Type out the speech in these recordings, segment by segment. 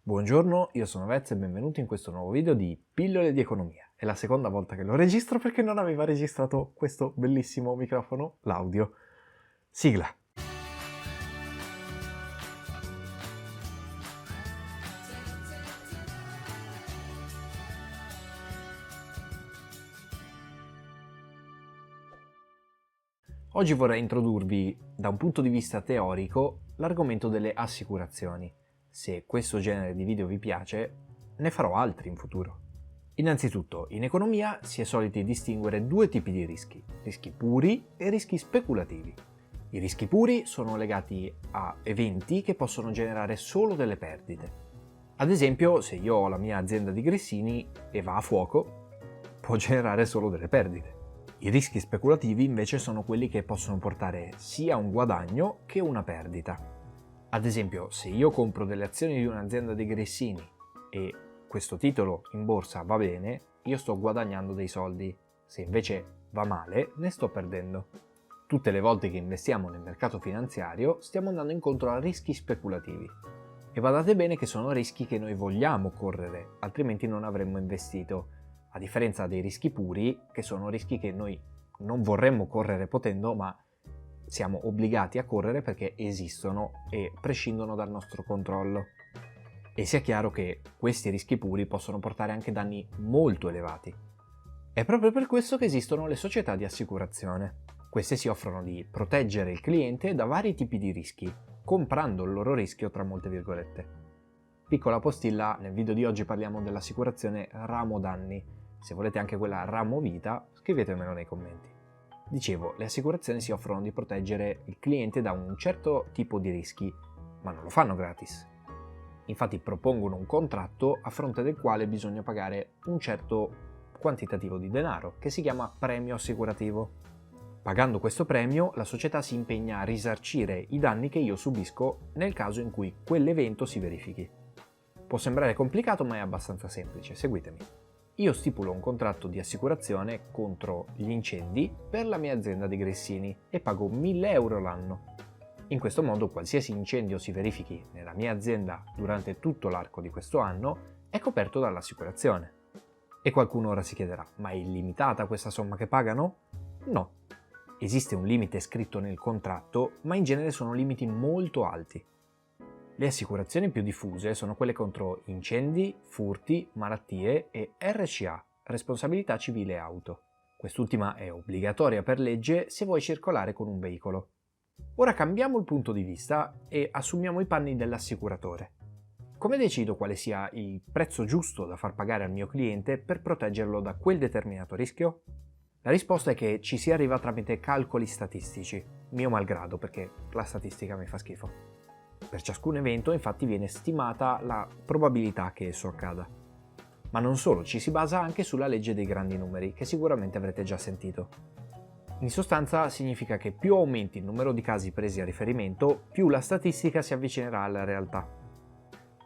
Buongiorno, io sono Vez e benvenuti in questo nuovo video di Pillole di Economia. È la seconda volta che lo registro perché non aveva registrato questo bellissimo microfono, l'audio. Sigla. Oggi vorrei introdurvi, da un punto di vista teorico, l'argomento delle assicurazioni. Se questo genere di video vi piace, ne farò altri in futuro. Innanzitutto, in economia si è soliti distinguere due tipi di rischi puri e rischi speculativi. I rischi puri sono legati a eventi che possono generare solo delle perdite. Ad esempio, se io ho la mia azienda di grissini e va a fuoco, può generare solo delle perdite. I rischi speculativi invece sono quelli che possono portare sia un guadagno che una perdita. Ad esempio, se io compro delle azioni di un'azienda di grissini e questo titolo in borsa va bene, io sto guadagnando dei soldi. Se invece va male, ne sto perdendo. Tutte le volte che investiamo nel mercato finanziario stiamo andando incontro a rischi speculativi. E badate bene che sono rischi che noi vogliamo correre, altrimenti non avremmo investito. A differenza dei rischi puri, che sono rischi che noi non vorremmo correre potendo, ma siamo obbligati a correre perché esistono e prescindono dal nostro controllo. E sia chiaro che questi rischi puri possono portare anche danni molto elevati. È proprio per questo che esistono le società di assicurazione. Queste si offrono di proteggere il cliente da vari tipi di rischi, comprando il loro rischio tra molte virgolette. Piccola postilla, nel video di oggi parliamo dell'assicurazione ramo danni. Se volete anche quella ramo vita, scrivetemelo nei commenti. Dicevo, le assicurazioni si offrono di proteggere il cliente da un certo tipo di rischi, ma non lo fanno gratis. Infatti propongono un contratto a fronte del quale bisogna pagare un certo quantitativo di denaro, che si chiama premio assicurativo. Pagando questo premio, la società si impegna a risarcire i danni che io subisco nel caso in cui quell'evento si verifichi. Può sembrare complicato, ma è abbastanza semplice, seguitemi. Io stipulo un contratto di assicurazione contro gli incendi per la mia azienda di grissini e pago 1.000 euro l'anno. In questo modo qualsiasi incendio si verifichi nella mia azienda durante tutto l'arco di questo anno è coperto dall'assicurazione. E qualcuno ora si chiederà, ma è illimitata questa somma che pagano? No. Esiste un limite scritto nel contratto, ma in genere sono limiti molto alti. Le assicurazioni più diffuse sono quelle contro incendi, furti, malattie e RCA, responsabilità civile auto. Quest'ultima è obbligatoria per legge se vuoi circolare con un veicolo. Ora cambiamo il punto di vista e assumiamo i panni dell'assicuratore. Come decido quale sia il prezzo giusto da far pagare al mio cliente per proteggerlo da quel determinato rischio? La risposta è che ci si arriva tramite calcoli statistici, mio malgrado perché la statistica mi fa schifo. Per ciascun evento infatti viene stimata la probabilità che esso accada. Ma non solo, ci si basa anche sulla legge dei grandi numeri, che sicuramente avrete già sentito. In sostanza significa che più aumenti il numero di casi presi a riferimento, più la statistica si avvicinerà alla realtà.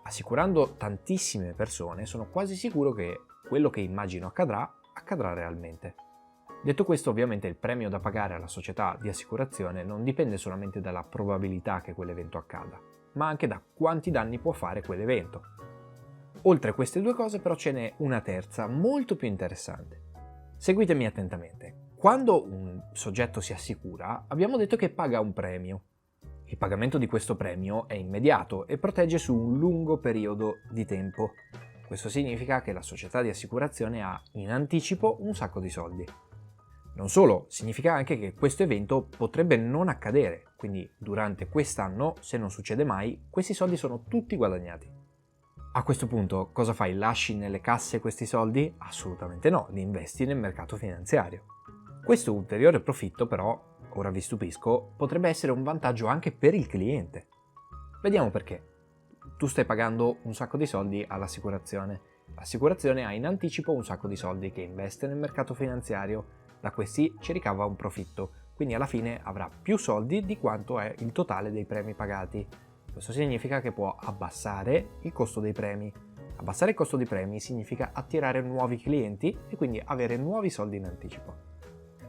Assicurando tantissime persone, sono quasi sicuro che quello che immagino accadrà realmente. Detto questo, ovviamente il premio da pagare alla società di assicurazione non dipende solamente dalla probabilità che quell'evento accada, ma anche da quanti danni può fare quell'evento. Oltre a queste due cose però ce n'è una terza, molto più interessante. Seguitemi attentamente. Quando un soggetto si assicura, abbiamo detto che paga un premio. Il pagamento di questo premio è immediato e protegge su un lungo periodo di tempo. Questo significa che la società di assicurazione ha in anticipo un sacco di soldi. Non solo, significa anche che questo evento potrebbe non accadere, quindi durante quest'anno, se non succede mai, questi soldi sono tutti guadagnati. A questo punto, cosa fai? Lasci nelle casse questi soldi? Assolutamente no, li investi nel mercato finanziario. Questo ulteriore profitto, però, ora vi stupisco, potrebbe essere un vantaggio anche per il cliente. Vediamo perché. Tu stai pagando un sacco di soldi all'assicurazione. L'assicurazione ha in anticipo un sacco di soldi che investe nel mercato finanziario. Da questi ci ricava un profitto, quindi alla fine avrà più soldi di quanto è il totale dei premi pagati. Questo significa che può abbassare il costo dei premi. Abbassare il costo dei premi significa attirare nuovi clienti e quindi avere nuovi soldi in anticipo.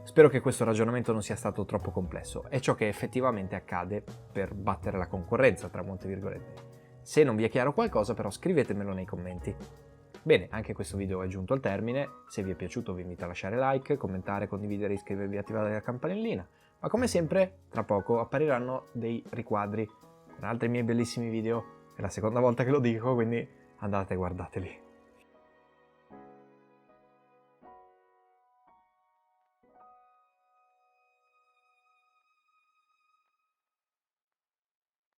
Spero che questo ragionamento non sia stato troppo complesso, è ciò che effettivamente accade per battere la concorrenza, tra molte virgolette. Se non vi è chiaro qualcosa però scrivetemelo nei commenti. Bene, anche questo video è giunto al termine. Se vi è piaciuto vi invito a lasciare like, commentare, condividere, iscrivervi e attivare la campanellina. Ma come sempre, tra poco appariranno dei riquadri con altri miei bellissimi video. È la seconda volta che lo dico, quindi andate e guardateli.